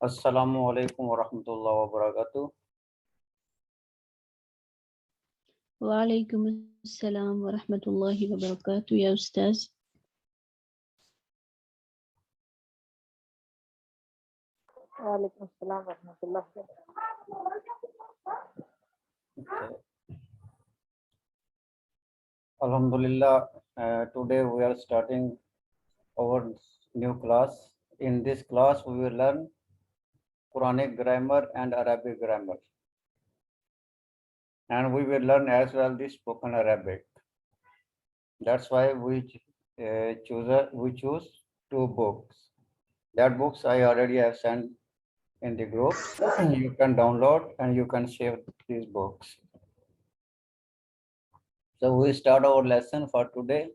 अस्सलामु अलैकुम वरहमतुल्लाहि वबरकातुह। वालेकुम अस्सलाम वरहमतुल्लाहि वबरकातुह या उस्ताज। वालेकुम अस्सलाम वरहमतुल्लाह। Alhamdulillah, today we are starting our new class. In this class, we will learn Quranic grammar and Arabic grammar, and we will learn as well the spoken Arabic. That's why we choose two books. That books I already have sent in the group. You can download and you can share these books. So we start our lesson for today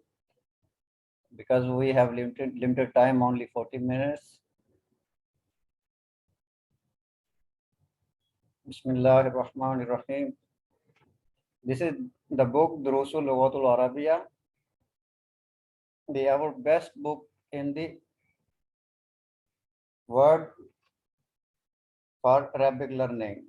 because we have limited time, only 40 minutes. Bismillahirrahmanirrahim. This is the book Durusul Lughatul Arabiya, our best book in the world for Arabic learning.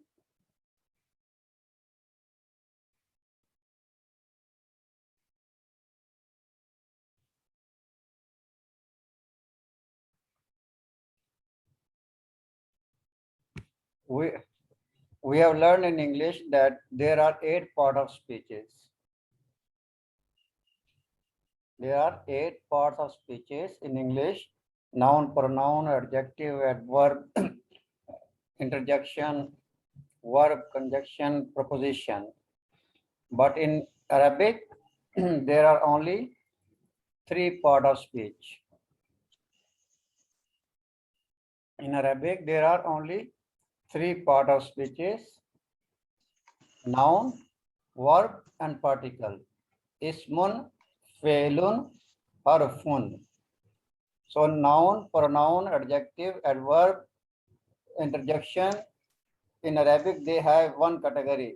We have learned in English that there are 8 parts of speeches. There are 8 parts of speeches in English: noun, pronoun, adjective, adverb, interjection, verb, conjunction, preposition. But in Arabic, there are only 3 parts of speech. In Arabic, there are only 3 parts of speeches: noun, verb, and particle. Ismun, fe'lun, harfun. So noun, pronoun, adjective, adverb, interjection. In Arabic, they have one category.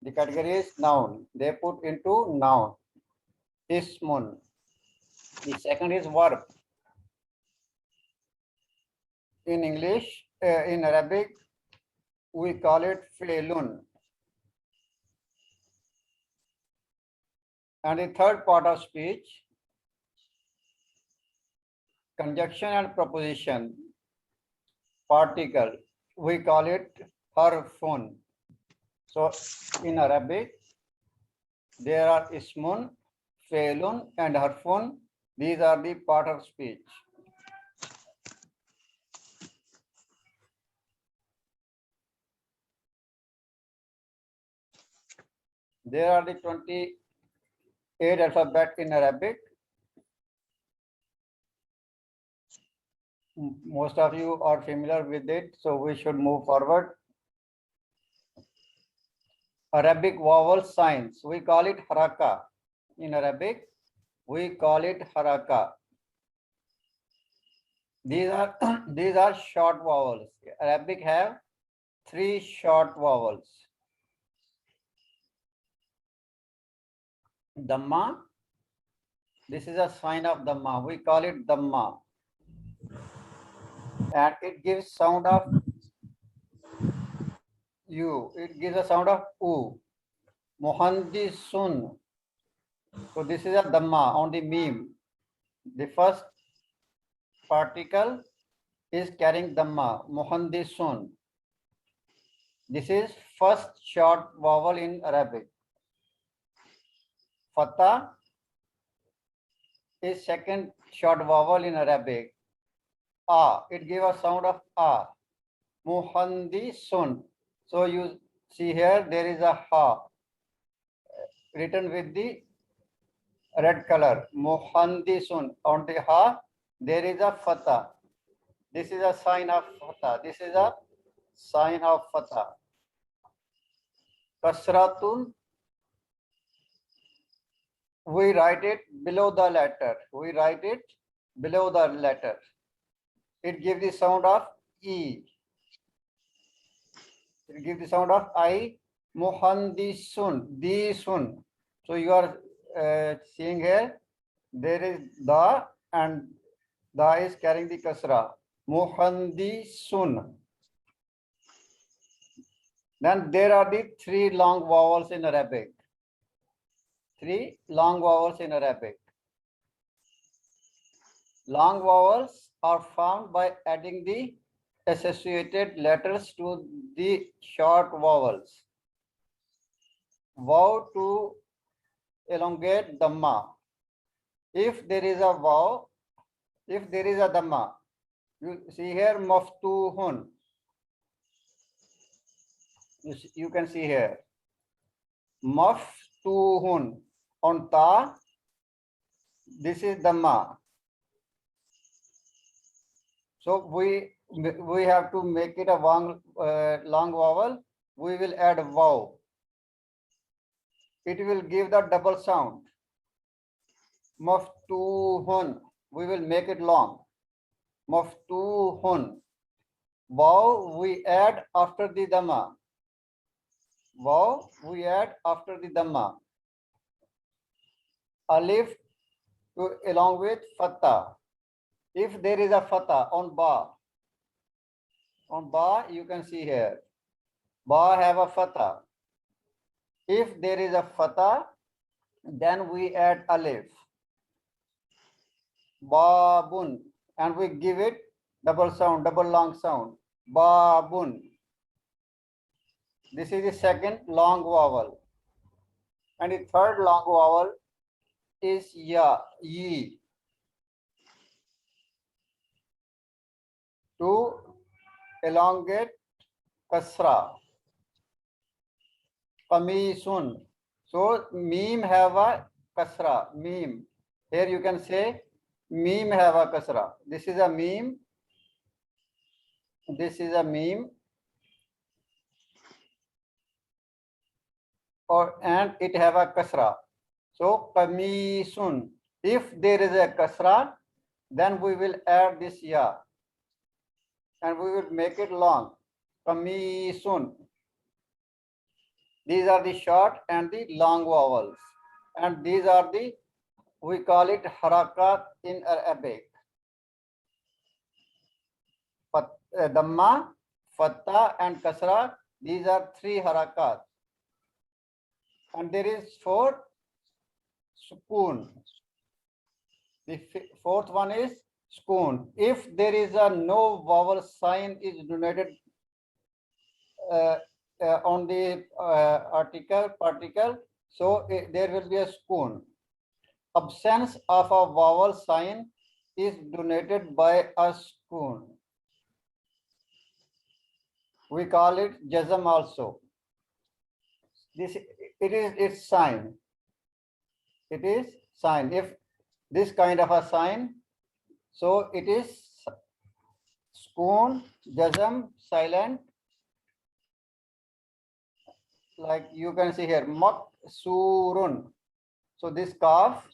The category is noun. They put into noun. Ismun. The second is verb. In English, in Arabic, we call it fe'lun. And the third part of speech, conjunction and preposition, particle, we call it harfun. So in Arabic, there are ismun, fe'lun, and harfun. These are the part of speech. There are the 28 alphabet in Arabic. Most of you are familiar with it, so we should move forward. Arabic vowel signs, we call it haraka. In Arabic, we call it haraka. These are short vowels. Arabic have 3 short vowels. Dhamma, this is a sign of Dhamma. We call it Dhamma. And it gives sound of U. It gives a sound of U. Muhandisun. So this is a Dhamma on the meme. The first particle is carrying Dhamma. Muhandisun. This is first short vowel in Arabic. Fatah is second short vowel in Arabic. A. It gives a sound of A. Muhandisun. So you see here there is a ha written with the red color. Muhandisun. On the ha there is a fatah. This is a sign of fatah. This is a sign of fatah. Kasratun, we write it below the letter. We write it below the letter. It gives the sound of E. It gives the sound of I. Muhandisun, disun. So you are seeing here, there is da and da is carrying the kasra. Muhandisun. Then there are the three long vowels in Arabic. Three long vowels in Arabic. Long vowels are formed by adding the associated letters to the short vowels. Vow to elongate dhamma. If there is a vow, if there is a dhamma, you see here maftuhun. You can see here maftuhun on ta. This is dhamma. So we have to make it a long vowel. We will add vow. It will give the double sound. Maftuhun. We will make it long. Maftuhun. Vow we add after the dhamma. Vow we add after the dhamma. Alif along with fatha. If there is a fatha on ba you can see here, ba have a fatha. If there is a fatha, then we add alif, babun, and we give it double sound, double long sound, babun. This is the second long vowel. And the third long vowel is ya, yi. To elongate kasra. Qamisun. So meme have a kasra. Meme. Here you can say meme have a kasra. This is a meme. This is a meme. And it have a kasra. So qamisun. If there is a kasra, then we will add this ya. And we will make it long. Qamisun. These are the short and the long vowels. And these are the, we call it harakat in Arabic. Dhamma, fatha and kasra. These are three harakat. And there is four sukoon. The fourth one is sukoon. If there is a no vowel sign is denoted on the particle, so there will be a sukoon. Absence of a vowel sign is denoted by a sukoon. We call it jazm also. This it is its sign. It is sign. If this kind of a sign, so it is sukoon, jazm, silent. Like you can see here, maksurun. So this kaf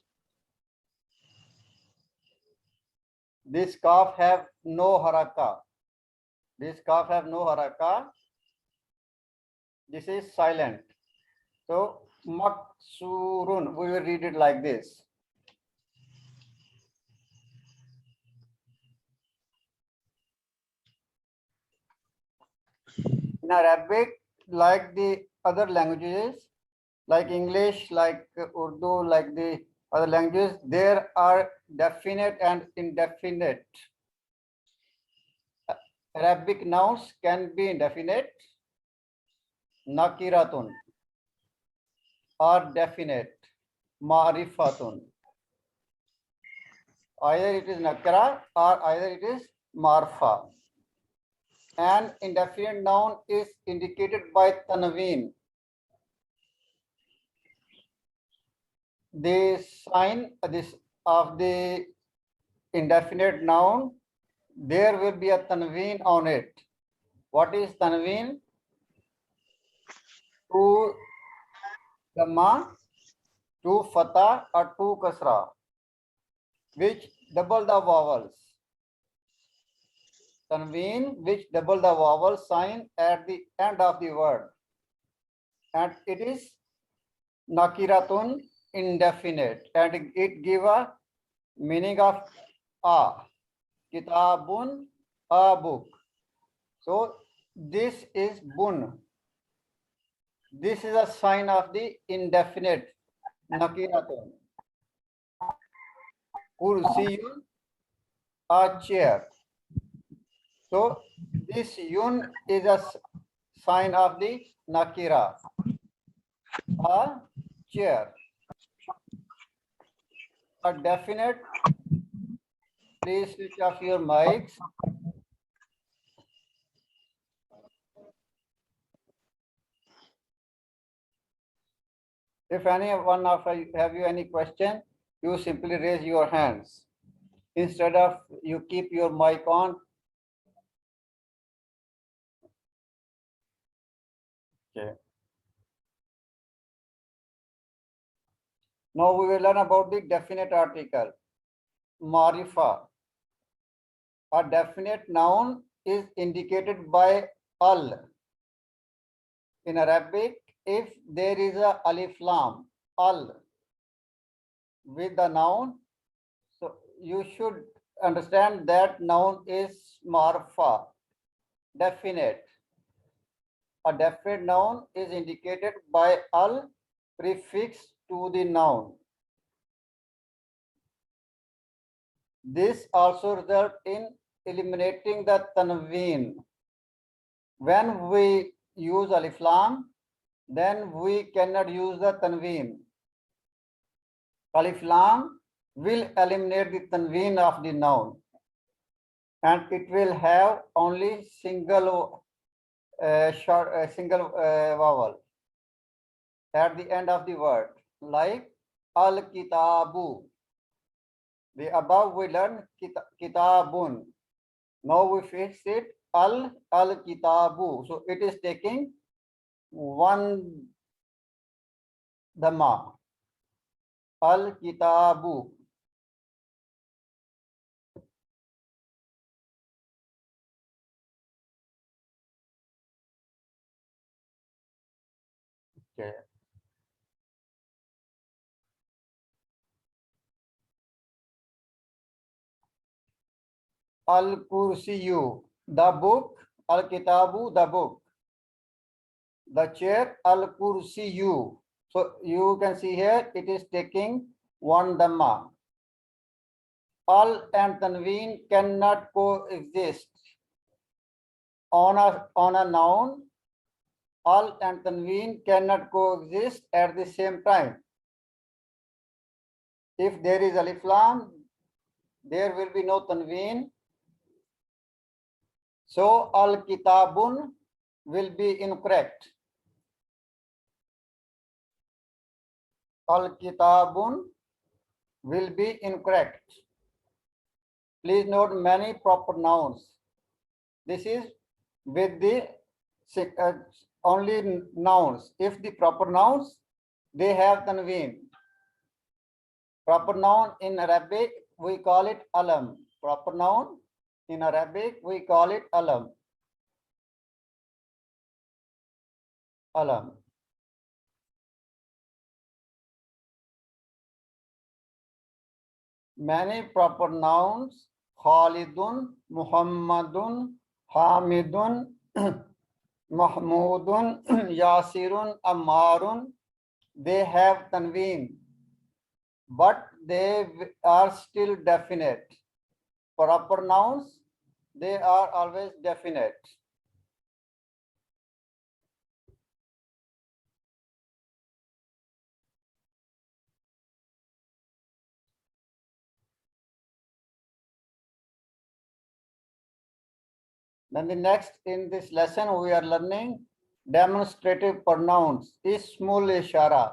have no haraka. This kaf have no haraka. This is silent. So maksurun, we will read it like this. In Arabic, like the other languages, like English, like Urdu, like the other languages, there are definite and indefinite. Arabic nouns can be indefinite, nakiratun, or definite, ma'rifatun. Either it is nakira or either it is marfa. An indefinite noun is indicated by tanween. The sign of the indefinite noun, there will be a tanween on it. What is tanween? To dhamma, to fatha, or to kasra, which double the vowels. Tanween, which double the vowel sign at the end of the word. And it is nakiratun, indefinite, and it give a meaning of a. Kitabun a book. So this is bun. This is a sign of the indefinite. Nakiratun. Kursiyun, a chair. So this yun is a sign of the nakira, a chair. A definite, please switch off your mics. If any one of you have any question, you simply raise your hands. Instead of you keep your mic on. Okay. Now we will learn about the definite article. Marifa. A definite noun is indicated by al. In Arabic, if there is a alif lam, al, with the noun, so you should understand that noun is marfa, definite. A definite noun is indicated by al prefix to the noun. This also results in eliminating the tanween. When we use alif lam, then we cannot use the tanween. Alif lam will eliminate the tanween of the noun, and it will have only single vowel at the end of the word, like al-kitabu. The above we learn kitabun. Now we fix it al-kitabu. So it is taking one dhamma. Al-kitabu. Okay. Al-kursiyu, the book. Al-kitabu, the book. The chair, al-kursiyu. So you can see here, it is taking one dhamma. Al and tanween cannot coexist. On a noun, al and tanween cannot coexist at the same time. If there is alif lam, there will be no tanween. So al-kitabun will be incorrect. Al-kitabun will be incorrect. Please note many proper nouns. This is with the only nouns. If the proper nouns, they have tanween. Proper noun in Arabic, we call it alam. Proper noun in Arabic, we call it alam. Alam. Many proper nouns, Khalidun, Muhammadun, Hamidun, Mahmudun, Yasirun, Ammarun, they have tanween, but they are still definite. Proper nouns, they are always definite. Then the next in this lesson, we are learning demonstrative pronouns, ismul ishara.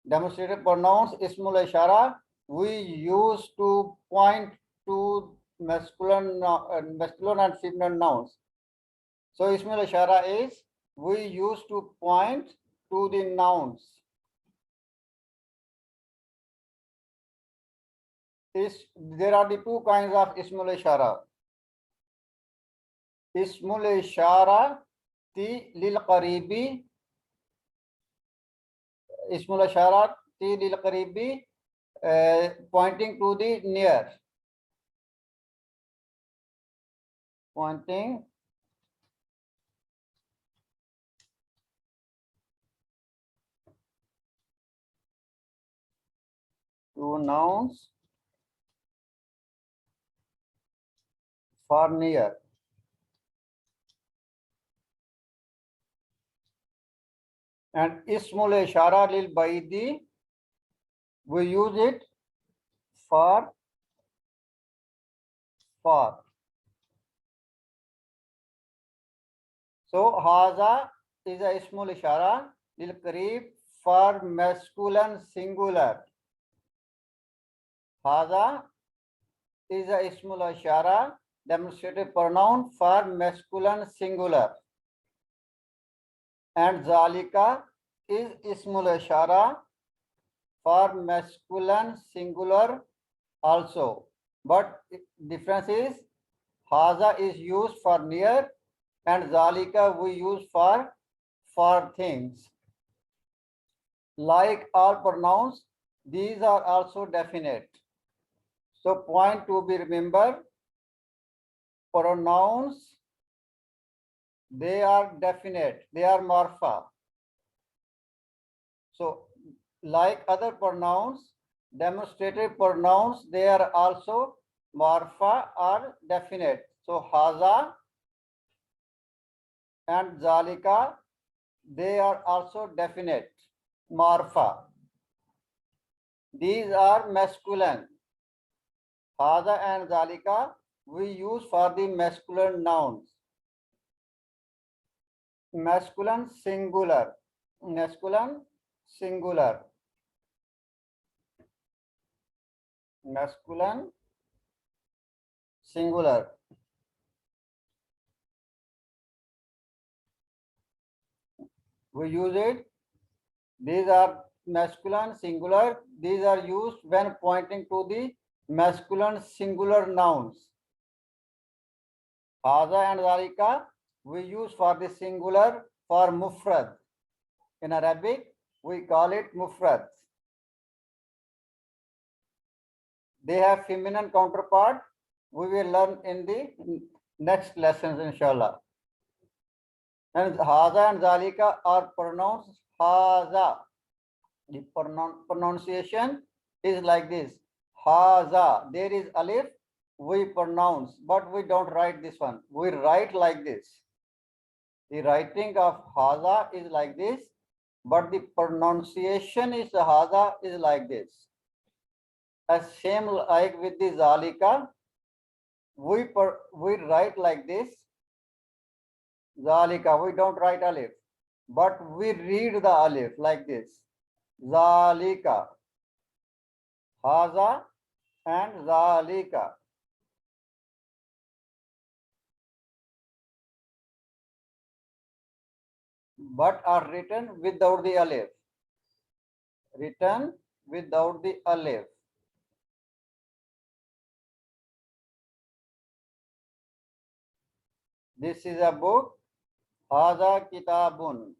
Demonstrative pronouns, ismul ishara, we use to point to masculine and feminine nouns. So ismul ishara is we use to point to the nouns. There are the two kinds of ismul ishara. Ismul ishara ti lil qaribi. Ismul ishara ti lil qaribi, pointing to the near. pointing to nouns for near. And ismul ishara lil baidi, we use it for far. So haza is a ismul ishara lil qarib for masculine singular. Haza is a ismul ishara demonstrative pronoun for masculine singular. And zalika is ismul ishara for masculine singular also. But difference is haza is used for near and zalika we use for things. Like all pronouns, these are also definite. So point to be remembered, pronouns, they are definite, they are morpha. So like other pronouns, demonstrative pronouns, they are also morpha or definite. So haza and zalika, they are also definite, morpha. These are masculine. Haza and zalika we use for the masculine nouns. Masculine singular. Masculine singular. Masculine singular. We use it. These are masculine singular. These are used when pointing to the masculine singular nouns. Haza and zalika we use for the singular for mufrad. In Arabic, we call it mufrad. They have feminine counterpart. We will learn in the next lessons, inshallah. And haza and zalika are pronounced haza. The pronunciation is like this. Haza. There is alif. We pronounce, but we don't write this one. We write like this. The writing of haza is like this, but the pronunciation is haza is like this. As same like with the zalika, we write like this. Zalika, we don't write alif, but we read the alif like this. Zalika, haza and zalika. But are written without the alif. Written without the alif. This is a book. Haza kitabun.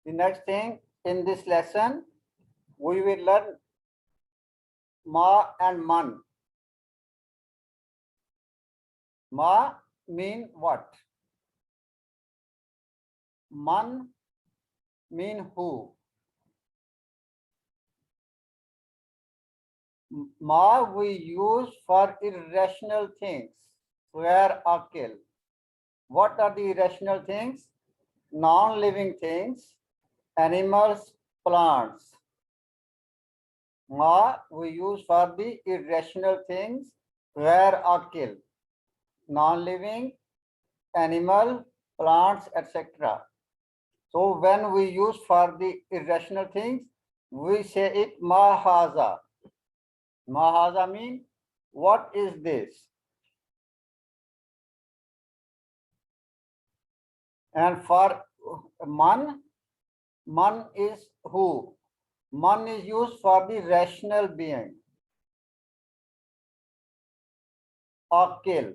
The next thing in this lesson, we will learn ma and man. Ma mean what? Man mean who? Ma we use for irrational things. Where akil. What are the irrational things? Non-living things, animals, plants. Ma we use for the irrational things. Where akil. Non-living, animal, plants, etc. So when we use for the irrational things, we say it mahaza. Mahaza means what is this? And for man, man is who? Man is used for the rational being. Akil.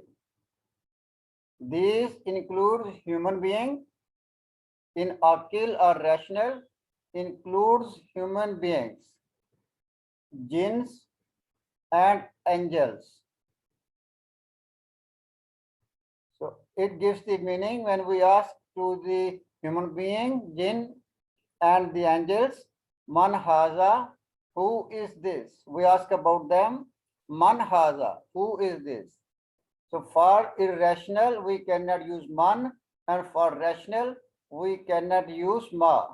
These include human being. In akil or rational includes human beings, jinns and angels. it gives the meaning when we ask to the human being, jinn, and the angels, man haza, who is this? We ask about them, man haza, who is this? So for irrational, we cannot use man, and for rational, we cannot use ma.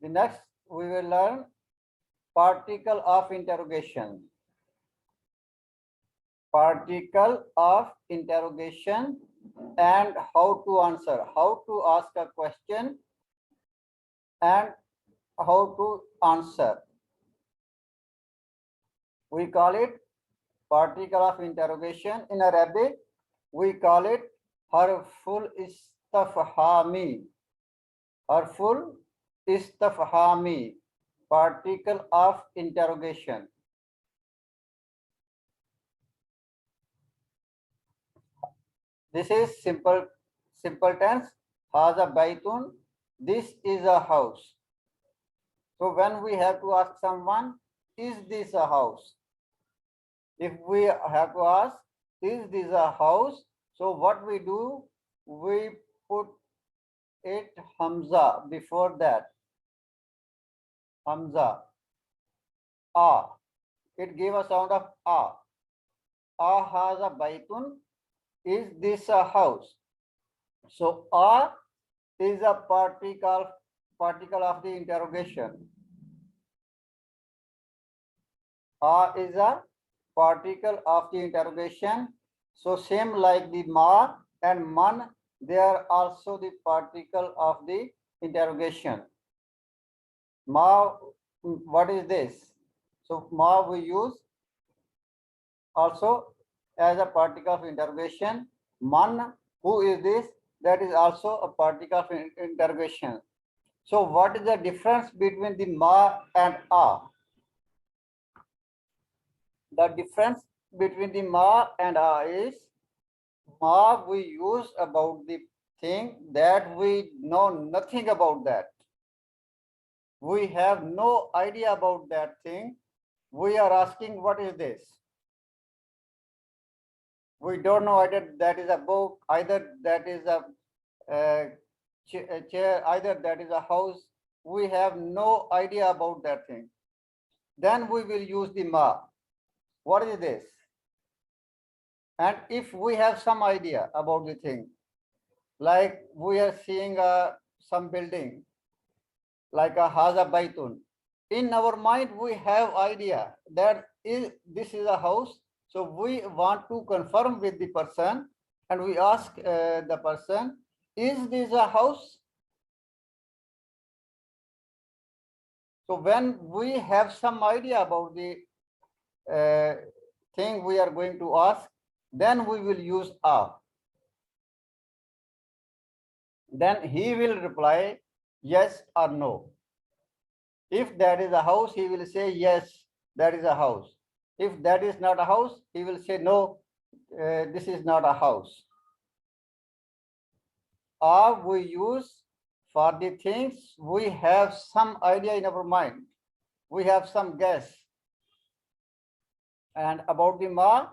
The next we will learn particle of interrogation. Particle of interrogation and how to answer, how to ask a question and how to answer. We call it particle of interrogation. In Arabic, we call it harful istafhami. Harful istafhami, particle of interrogation. This is simple tense. Haza baitun. This is a house. So when we have to ask someone, is this a house? If we have to ask, is this a house? So what we do, we put it hamza before that. Hamza. A. It gave a sound of a. A haza baitun. Is this a house? So a is a particle of the interrogation. A is a particle of the interrogation. So same like the ma and man, they are also the particle of the interrogation. Ma, what is this? So ma we use also as a particle of interrogation. Man, who is this? That is also a particle of interrogation. So what is the difference between the ma and a? The difference between the ma and a is, ma we use about the thing that we know nothing about that. We have no idea about that thing. We are asking, what is this? We don't know either that is a book, either that is a chair, either that is a house. We have no idea about that thing. Then we will use the ma. What is this? And if we have some idea about the thing, like we are seeing some building, like a haza baitun. In our mind, we have idea that this is a house. So we want to confirm with the person, and we ask the person, is this a house? So when we have some idea about the thing we are going to ask, then we will use a. Then he will reply yes or no. If that is a house, he will say yes, that is a house. If that is not a house, he will say no, this is not a house. Or we use for the things we have some idea in our mind. We have some guess. And about the ma,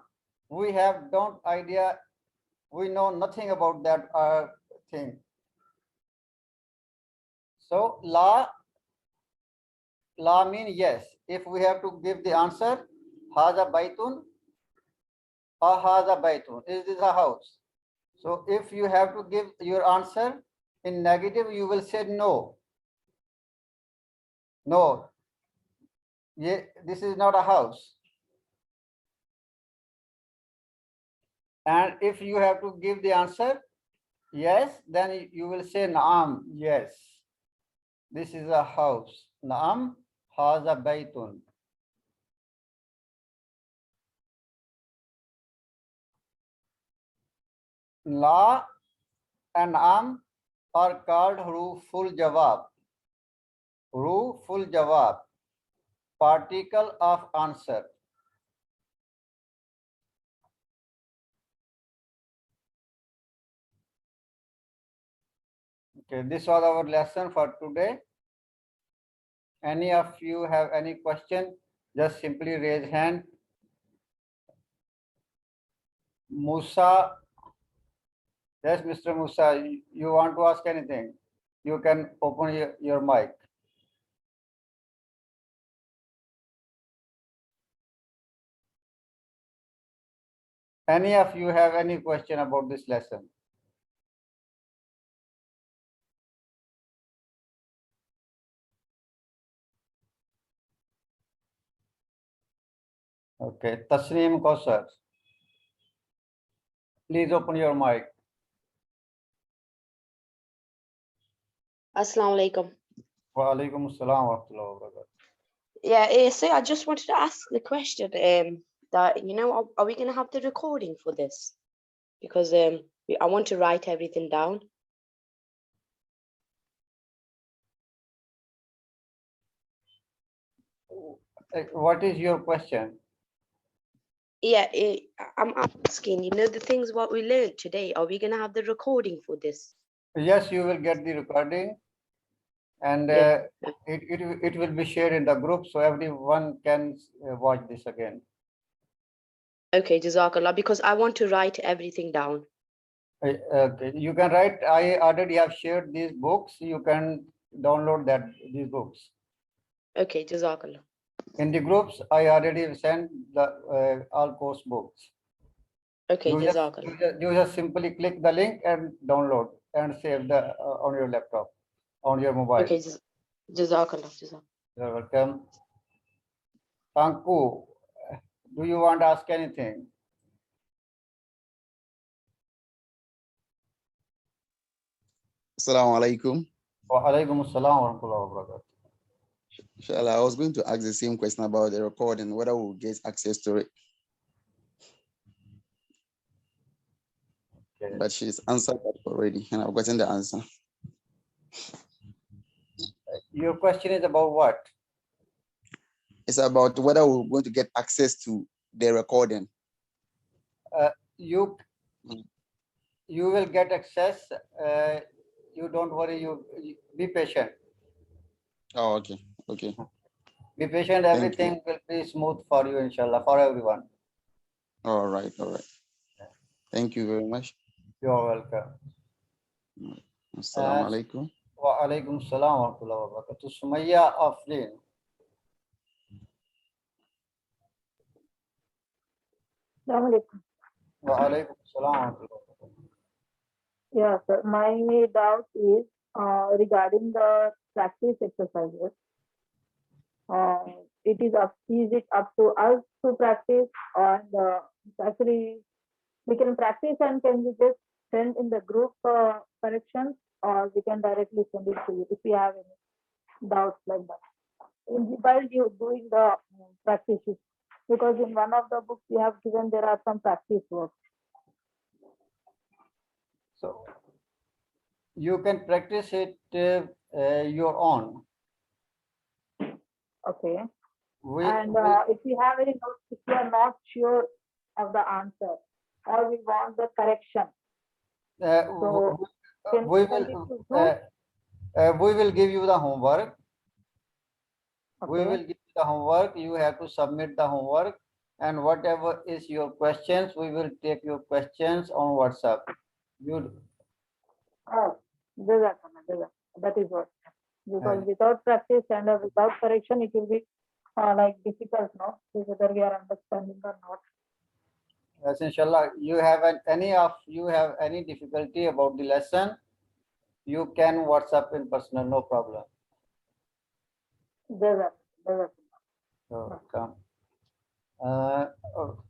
we have don't idea, we know nothing about that thing. So la mean yes. If we have to give the answer, haza baitun, haza baitun, is this a house? So if you have to give your answer in negative, you will say no. No, yeah, this is not a house. And if you have to give the answer yes, then you will say naam, yes, this is a house. Naam haza baitun. La and am are called huruful jawab. Huruful jawab, particle of answer. Okay, this was our lesson for today. Any of you have any question? just simply raise hand. Musa, yes, Mr. Musa, you want to ask anything? You can open your mic. Any of you have any question about this lesson? Okay, Tasneem Kausar, please open your mic. Assalamu alaikum. Wa alaikum assalam wa rahmatullahi wa barakatuh. Yeah, so I just wanted to ask the question that, you know, are we going to have the recording for this? Because I want to write everything down. What is your question? Yeah, I'm asking, you know, the things what we learned today, are we going to have the recording for this? Yes, you will get the recording, and Yeah. it will be shared in the group so everyone can watch this again. Okay, Jazakallah, because I want to write everything down. Okay, you can write. I already have shared these books. You can download these books. Okay, Jazakallah. In the groups, I already sent the all course books. Okay, You Jazakallah. you just simply click the link and download and save the on your laptop, on your mobile. Okay, Jazakallah. Jazakallah. You're welcome. Tanku, do you want to ask anything? Assalamu alaikum. Wa alaikum assalam wa rahmatullahi wa barakatuh. Inshallah, I was going to ask the same question about the recording, whether we'll get access to it. Okay. But she's answered that already, and I've gotten the answer. Your question is about what? It's about whether we're going to get access to the recording. You will get access. You don't worry. You be patient. Oh, okay. Okay. Be patient. you. Everything will be smooth for you, inshallah, for everyone. All right. All right. Thank you very much. You're welcome. Assalamu alaikum. Wa alaikum assalam wa rahmatullahi wa barakatuh. Sumayya Aflin. Assalamu alaikum. Wa alaikum assalam wa rahmatullahi wa barakatuh. Yeah, sir. My doubt is regarding the practice exercises. Is it up to us to practice, and actually we can practice and can we just send in the group corrections, or we can directly send it to you if we have any doubts like that. While you doing the practices, because in one of the books you have given there are some practice work. So you can practice it your own. Okay. We, And if you have any notes, if you are not sure of the answer, or we want the correction, so can we send it to will group? we will give you the homework. We Okay. will give you the homework. You have to submit the homework, and whatever is your questions, we will take your questions on WhatsApp. You Oh, that is what. Because without practice and without correction, it will be like difficult, no? Whether we are understanding or not. yes, inshallah. You have any difficulty about the lesson? You can WhatsApp in personal, no problem. Desert. So, come.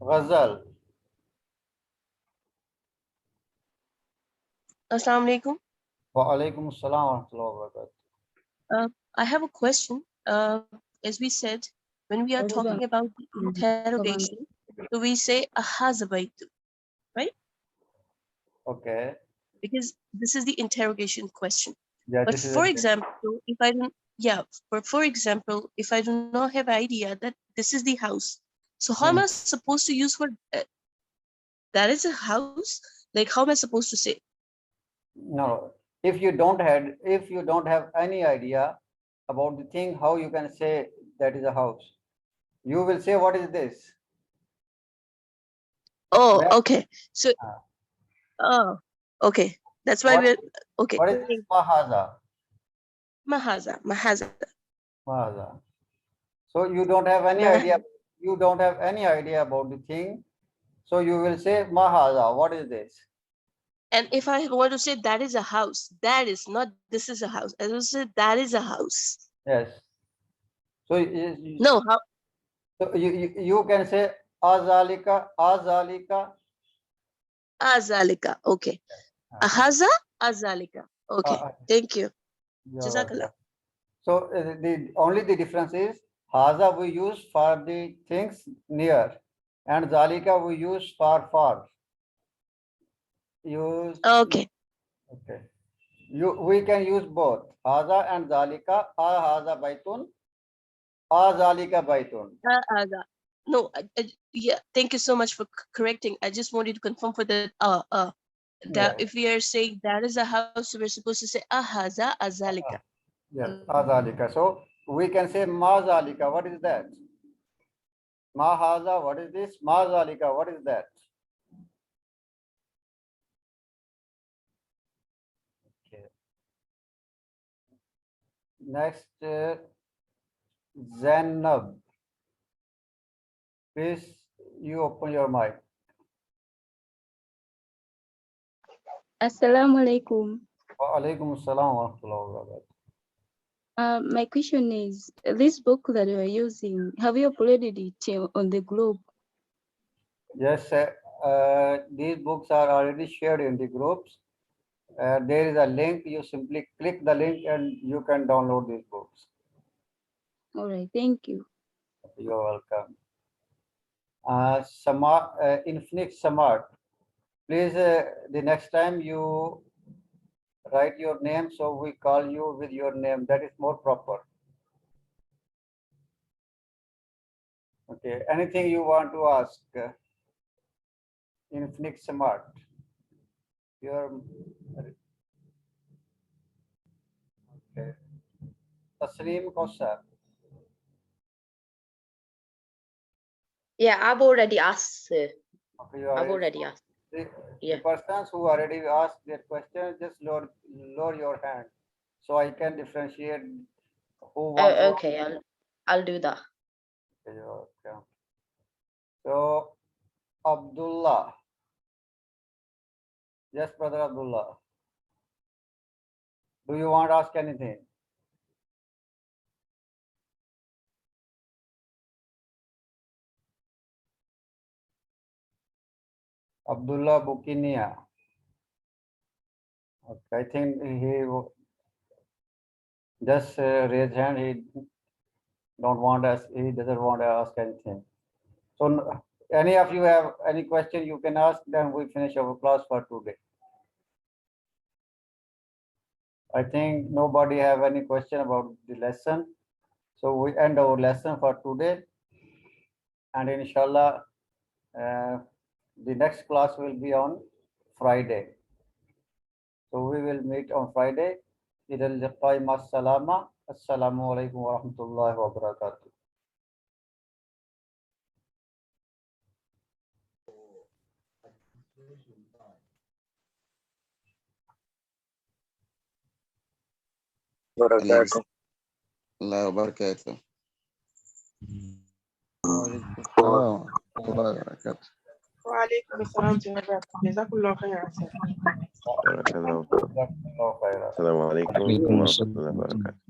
Ghazal. Assalamu alaikum. Wa alaikum assalam wa rahmatullahi wa barakatuh. I have a question. As we said, when we are talking about the interrogation, so we say ahazabaitu, right? Okay. Because this is the interrogation question. Yeah, But this is for a- example, if I don't, yeah, for example, if I do not have idea that this is the house, so how am I supposed to use for that is a house? Like how am I supposed to say? No, if you don't have any idea about the thing, how you can say that is a house? You will say, what is this? Oh, Where- okay. So, Ah. oh, okay. That's why What- we're okay. What is this? Mahaza. Mahaza, Mahaza. Mahaza. So you don't have any Mahaza. idea. You don't have any idea about the thing. So you will say, Mahaza, what is this? And if I want to say that is a house, that is not this is a house. I will say that is a house. Yes. So No, how so you can say azalika, azalika. azalika. Okay. Ahaza, azalika. Okay. Thank you. You're Jazakallah. welcome. So the only the difference is haza we use for the things near, and zalika we use for far. Use Okay. okay. We can use both haza and zalika. Haza baitun, zalika baitun. Ahaza. No, yeah. Thank you so much for correcting. I just wanted to confirm for that. That Yeah. if we are saying that is a house, we're supposed to say ahaza, azalika. Yes, azalika. So we can say mazalika. What is that? Mahaza. What is this? Mazalika. What is that? Okay. Next, Zainab. Please, you open your mic. Assalamu alaikum. Wa alaikum assalam wa rahmatullahi wa barakatuh. My question is, this book that you are using, have you uploaded it on the group? Yes, these books are already shared in the groups. There is a link. You simply click the link and you can download these books. All right, thank you. You're welcome. Infinix Samart. Please, the next time you write your name, so we call you with your name. That is more proper. Okay. Anything you want to ask? Infinix Smart. Your okay. Tasneem Kausar. Yeah, I've already asked, sir. Okay, you I've already- already asked. The Yeah. persons who already asked their question, just lower your hand, so I can differentiate who wants to Oh, okay, I'll do that. ask. Okay. So Abdullah. Yes, brother Abdullah. Do you want to ask anything? Abdullah Bukinia. Okay, I think he just raised hand. He don't want us. He doesn't want to ask anything. So any of you have any question you can ask. Then we finish our class for today. I think nobody have any question about the lesson. So we end our lesson for today. And inshallah, the next class will be on Friday. So we will meet on Friday. إلى اللقاء مع السلامة. السلام عليكم ورحمة الله وبركاته. Allah wa barakatuh. Wa alaikum assalam wa barakatuh. وعليكم السلام ورحمة الله وبركاته. جزاكم الله خيرا. بارك الله فيك. جزاكم الله خيرا. السلام عليكم ورحمة الله وبركاته.